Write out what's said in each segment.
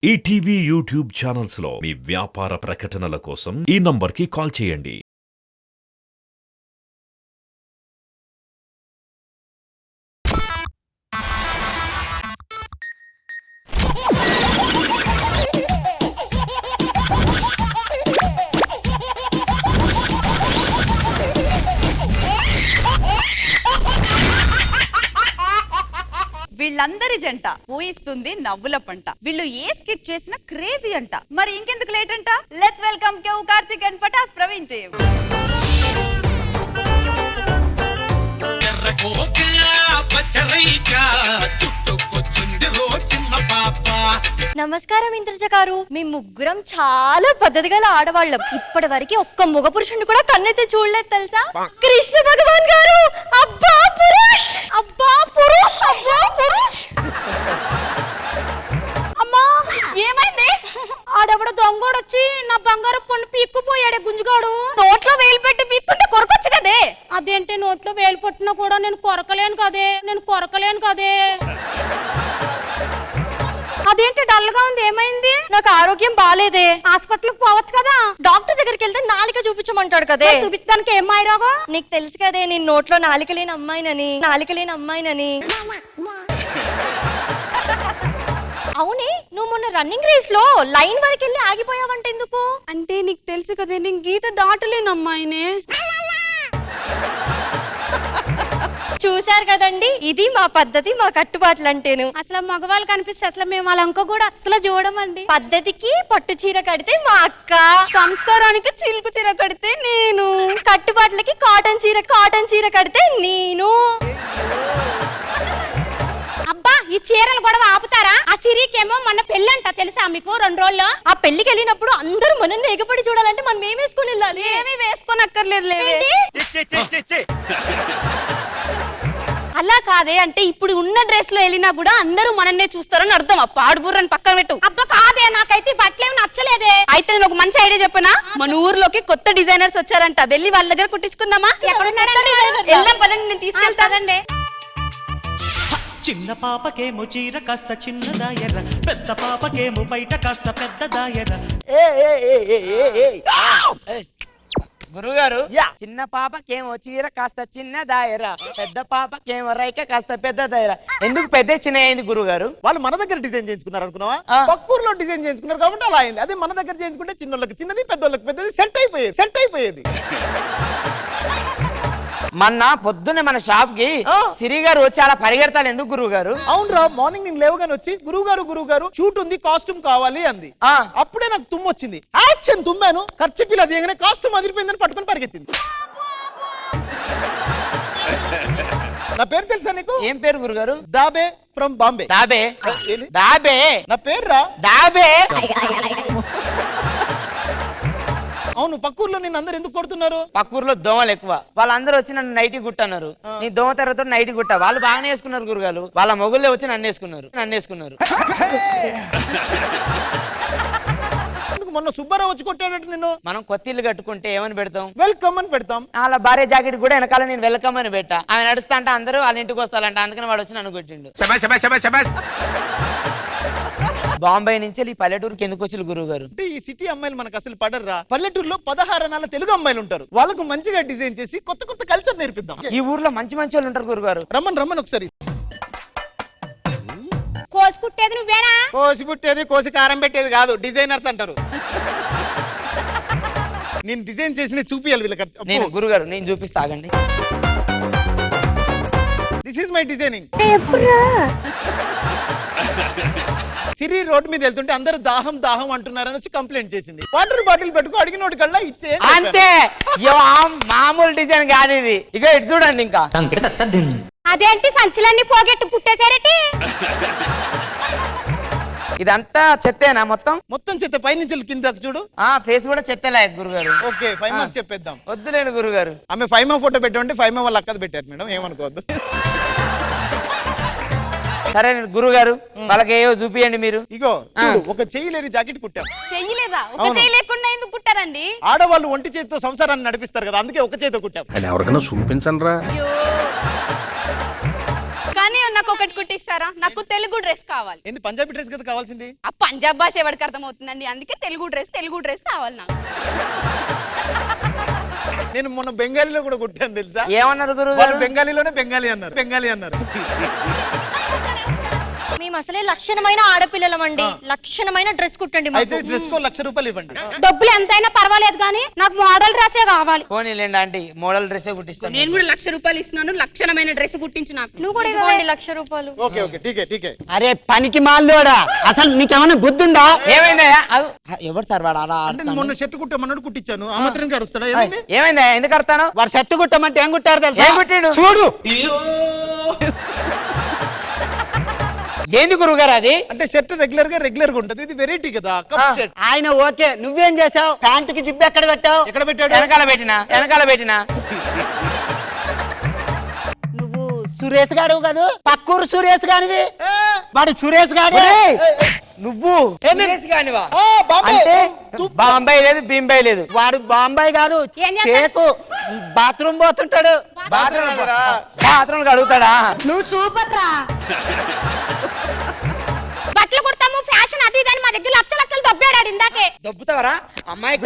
ETV YouTube channels లో మీ వ్యాపార ప్రకటనల కోసం ఈ నంబర్కి కాల్ చేయండి. వీళ్ళందరి జంట ఊయిస్తుంది నవ్వుల పంట. వీళ్ళు ఏ స్కిట్ చేసినా క్రేజీ అంట. మరి ఇంకెందుకు లేట్ అంట, let's welcome Kevvu Karthik and Patas Praveen team. నమస్కారం ఇంద్రజ గారు, మీ ముగ్గురం చాలా పద్ధతి గల ఆడవాళ్ళం. ఇప్పటి వరకు ఒక్క మగ పురుషుని కూడా కన్నైతే చూడలేదు తెలుసా? కృష్ణ భగవాన్ గారు, అబ్బా పురుష్, అబ్బా పురుష్, అబ్బా పురుష్. అమ్మా ఏమైంది? ఆడెవడో దొంగోడొచ్చి నా బంగారం పొన్ను పీక్కుపోయాడే గుంజుగాడు. నోట్లో వేలు పెట్టి పీక్కుంటే కొరకొచ్చు కదే. అదేంటి నోట్లో వేలు పెట్టినా కూడా నేను కొరకలేను కదే. అదేంటి డల్ గా ఉంది, ఏమైంది? నాకు ఆరోగ్యం బాగాలేదే, హాస్పిటల్ పోవచ్చు కదా. డాక్టర్ దగ్గరికి వెళ్తే నాలిక చూపించమంటాడు కదే. చూపించడానికి ఏం మాయరాగో నీకు తెలుసు కదే, నేను నోట్లో నాలిక లేని అమ్మాయినని. అవునే, నువ్వు మొన్న రన్నింగ్ రేస్ లో లైన్ వరకు వెళ్ళి ఆగిపోయావంట, ఎందుకు? అంటే నీకు తెలుసు కదే, నేను గీత దాటలేను అమ్మాయినే. చూశారు కదండి, ఇది మా పద్ధతి, మా కట్టుబాట్లు అంటేను. అసలు మగవాళ్ళు కనిపిస్తే అసలు మేము వాళ్ళ అంక కూడా అసలు చూడమండి. పద్ధతికి పట్టు చీర కడితే మా అక్క, సంస్కారానికి చిలుకు చీర కడితే నేను, కట్టుబాట్లకి కాటన్ చీర కడితే నేను. అబ్బా ఈ చీరలు గొడవ ఆపుతారా? ఆ సిరికేమో మన పెళ్ళంట తెలుసా మీకు? 2 రోజుల్లో ఆ పెళ్లికి వెళ్ళినప్పుడు అందరూ మనల్ని ఎగపడి చూడాలంటే మనం ఏం వేసుకుని వెళ్ళాలి? ఏమీ వేసుకొని అక్కర్లేదు. అలా కాదే, అంటే ఇప్పుడు ఉన్న డ్రెస్ లో వెళ్ళినా కూడా అందరూ మనన్నే చూస్తారని అర్థం. ఆ పాడుబుర్రని పక్కన పెట్టు. అబ్బా కాదే, నాకైతే బట్టలేమి నచ్చలేదే. అయితే నేను ఒక మంచి ఐడియా చెప్పనా? మన ఊర్లోకి కొత్త డిజైనర్స్ వచ్చారంట, వెళ్ళి వాళ్ళ దగ్గర కుట్టించుకుందామా? వెళ్దాం పదండి, నేను తీసుకెళ్తానండి. చిన్న పాపకేమో చీర కాస్త చిన్నదాయర, పెద్ద పాపకేమో బయట కాస్త పెద్దదాయర. గురుగారు, చిన్న పాపకేమో చీర కాస్త చిన్న దాయర, పెద్ద పాపకేమో రైక కాస్త పెద్ద దాయర. ఎందుకు పెద్ద చిన్న అయింది గురుగారు? వాళ్ళు మన దగ్గర డిజైన్ చేయించుకున్నారు అనుకున్నావా? పక్కూరులో డిజైన్ చేయించుకున్నారు కాబట్టి అలా అయింది. అదే మన దగ్గర చేయించుకుంటే చిన్నోళ్ళకి చిన్నది, పెద్దోళ్ళకి పెద్దది సెట్ అయిపోయేది. మొన్న పొద్దున్న మన షాప్ కి సిరి గారు వచ్చి అలా పరిగెడతాడు, ఎందుకు గురువు గారు? అవునరా, మార్నింగ్ నేను లేవగానే వచ్చి గురువు గారు షూట్ ఉంది, కాస్ట్యూమ్ కావాలి అంది. అప్పుడే నాకు తుమ్ము వచ్చింది, యాక్షన్ తుమ్మాను, ఖర్చు పిల్ల దిగనే కాస్ట్యూమ్ అదిరిపోయిందని పట్టుకొని పరిగెత్తింది. నా పేరు తెలుసా నీకు? ఏం పేరు గురుగారు? దాబే ఫ్రమ్ బాంబే. దాబే నా పేరు రా. దాబే. అవును, పక్కూర్లో నిన్ను అందరు ఎందుకు కొడుతున్నారు? పక్కూర్లో దోమలు ఎక్కువ, వాళ్ళందరూ వచ్చి నన్ను నైటీ గుట్టన్నారు. నీ దోమ తర్వాత నైటీ గుట్ట. వాళ్ళు బాగానే వేసుకున్నారు గురుగారు, వాళ్ళ మొగుళ్ళే వచ్చి నన్ను వేసుకున్నారు. మొన్న సుబ్బారావు వచ్చి కొట్టాడట నిన్ను. మనం కొత్త ఇల్లు కట్టుకుంటే ఏమని పెడతాం? వెల్కమ్ అని పెడతాం. వాళ్ళ భార్య జాకెట్ కూడా వెనకాల నేను వెల్కమ్ అని పెట్టా. ఆమె నడుస్తా అంటే అందరూ వాళ్ళ ఇంటికి వస్తారంట, అందుకని వాడు వచ్చి నన్ను కొట్టిండు. బాంబే నుంచి ఈ పల్లెటూరుకి ఎందుకు వచ్చి గురువు గారు? అంటే ఈ సిటీ అమ్మాయిలు మనకు అసలు పడర్రా. పల్లెటూరులో 16 అనాల తెలుగు అమ్మాయిలు ఉంటారు, వాళ్ళకు మంచిగా డిజైన్ చేసి కొత్త కల్చర్ నేర్పిద్దాం. ఈ ఊర్లో మంచి వాళ్ళు ఉంటారు గురుగారు. రమ్మని ఒకసారి. కోసి కుట్టేది నువ్వేనా? కోసి పుట్టేది, కోసి కారం పెట్టేది కాదు, డిజైనర్స్ అంటారు. నేను డిజైన్ చేసి చూపియాలి వీళ్ళకి. నేను గురుగారు నేను చూపిస్తా, ఆగండి. This is my designing. Siri road మీద వెళ్తుంటే అందరూ దాహం అంటున్నారని వచ్చి కంప్లైంట్ చేసింది. వాటర్ బాటిల్ పెట్టుకో, అడిగినోటి కల్లా ఇచ్చే. అంతే, మామూలు డిజైన్ కాదు ఇది. ఇక ఇటు చూడండి. ఇంకా అదేంటి సంచులన్నీ పోగొట్టు కుట్టేశారటి? ఇదంతా చెత్తేనా? మొత్తం చెత్త, పైనుంచి కింద చూడు. ఫేస్ కూడా చెత్తలే గురుగారు. ఓకే, 5 మార్క్స్ చెప్పేద్దాం. వద్దులేండి గురుగారు. ఆమె 5 మార్క్ ఫోటో పెట్టండి, 5 మార్క్ వాళ్ళ అక్కది పెట్టారు మేడం, ఏమనుకోవద్దు. సరే గురుగారు, వాళ్ళకి ఏవో చూపియండి మీరు. ఇగో ఒక చెయ్యి లేని జాకెట్ కుట్టాం. చెయ్యలేదా? ఒక చెయ్యి లేకుండా ఎందుకు కుట్టారండి? ఆడవాళ్ళు ఒంటి చేతితో సంసారాన్ని నడిపిస్తారు కదా, అందుకే ఒక చేతితో కుట్టాం. ఎవరికైనా చూపించండి రా. కానీ నాకు ఒకటి కుట్టిస్తారా? నాకు తెలుగు డ్రెస్ కావాలి. ఏంది పంజాబీ డ్రెస్ కదా కావాల్సింది? ఆ పంజాబ్ భాష ఎవరికి అర్థమవుతుందండి? అందుకే తెలుగు డ్రెస్ కావాలి నాకు. నేను మొన్న బెంగాలీలో కూడా కుట్టాను తెలుసా? ఏమన్నారు గురువు వాళ్ళు గారు? బెంగాలీలోనే బెంగాలీ అన్నారు. మేము అసలే లక్షణమైన ఆడపిల్లలమండి. లక్షణమైన డ్రెస్ కుట్టండి మాకు. అయితే డ్రెస్ కో 1,00,000 రూపాయలు ఇవ్వండి. డబ్బులు ఎంతైనా పర్వాలేదు కానీ నాకు మోడల్ డ్రెస్సే కావాలి. పోనీలేండి ఆంటీ, మోడల్ డ్రెస్సే కుట్టిస్తాను. నేను కూడా 1,00,000 రూపాయలు ఇస్తున్నాను, లక్షణమైన డ్రెస్ కుట్టించు నాకు. నువ్వు కూడా ఇవ్వండి 1,00,000 రూపాయలు. ఓకే ఠీకే. అరే పనికి మాలోడా, అసలు నీకేమైనా బుద్ధి ఉందా? ఏమైందయ్యా? ఎవరు సార్ వాడు అలా అంటే నేను మొన్న షర్ట్ కుట్టమన్నాడు, కుట్టించాను. ఆ మాత్రం అరుస్తాడా? ఏమైంది? ఏమైందయ్యా? ఎందుకు అడతాను? వాడు షర్ట్ కుట్టమంటే ఏం కుట్టారు తెలుసా? ఏం కుట్టిండు? చూడు. ఏంది గురువు గారు అది? అంటే షర్ట్ రెగ్యులర్ గా ఉంటది, ఇది వెరైటీ కదా. కప్ షర్ట్ ఆయన ఓకే, నువ్వేం చేసావు? ప్యాంటుకి జిబ్బు ఎక్కడ పెట్టావు? ఎక్కడ పెట్టాడు? వెనకాల పెట్టినా. నువ్వు సురేష్ గాడు కాదు, పక్కూరు సురేష్ గానివి. వాడు సురేష్ గాడు. నువ్వు సురేష్ గానివా? ఆ, బాంబే. అంటే బాంబాయి లేదు, బీంబాయి లేదు. వాడు బాంబాయి కాదు, ఏం చేస్తాడు? కేకు బాత్రూమ్ పోతుంటాడు. బాత్రూమ్ అడుగుతాడా? నువ్వు సూపర్ రా. బట్టలు కుడతాము, ఫ్యాషన్ అది ఇదని మా దగ్గర లక్షలు దొబ్బాడాడు ఇందాకే. దొబ్బుతావరా అమ్మాయి?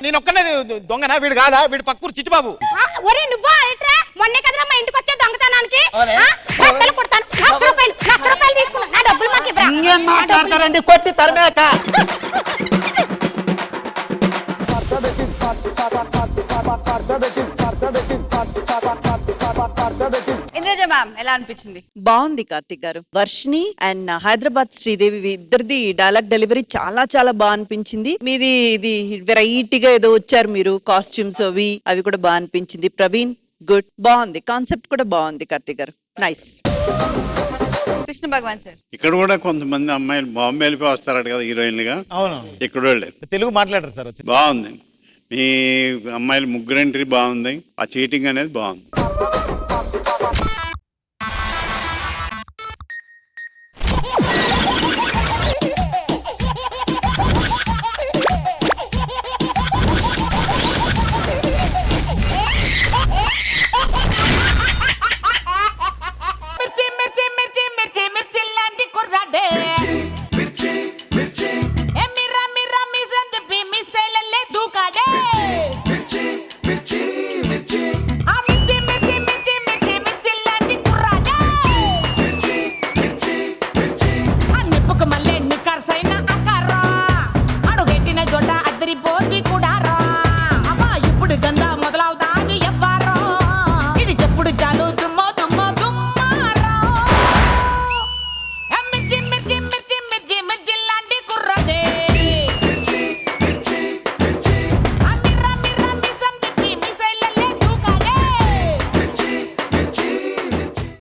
నేను ఒక్కనే దొంగనా? వీడు కాదా? వీడు పక్కూరు చిట్టిబాబు. ఒరే నువ్వా? అట్రా మొన్నే కదరా మా ఇంటికి వచ్చే దొంగతనానికి. ఒరే. బట్టలు కుడతాను, 1,00,000 రూపాయలు తీసుకున్నా. నా డబ్బులు మాకు ఇవ్వరా? ఇంకేం మాట్లాడతారండి, కొట్టి తరిమేక. ఇంద్రజ మ్యామ్ ఎలా అనిపించింది? బాగుంది కార్తిక్ గారు. వర్షిని అండ్ హైదరాబాద్ శ్రీదేవి ఇద్దరిది డైలాగ్ డెలివరీ చాలా చాలా బాగా అనిపించింది. మీది ఇది వెరైటీగా ఏదో వచ్చారు మీరు, కాస్ట్యూమ్స్ అవి కూడా బాగా అనిపించింది. ప్రవీణ్ గుడ్, బాగుంది, కాన్సెప్ట్ కూడా బాగుంది కార్తిక్ గారు, నైస్. కృష్ణ భగవాన్ సార్, ఇక్కడ కూడా కొంతమంది అమ్మాయిలు బాంబే వెళ్ళిపోయి వస్తారట కదా హీరోయిన్లుగా. అవును, ఇక్కడ వాళ్ళే తెలుగు మాట్లాడరు సార్. వచ్చి బాగుంది. మీ అమ్మాయిలు ముగ్గురు ఎంట్రీ బాగుంది. ఆ చీటింగ్ అనేది బాగుంది.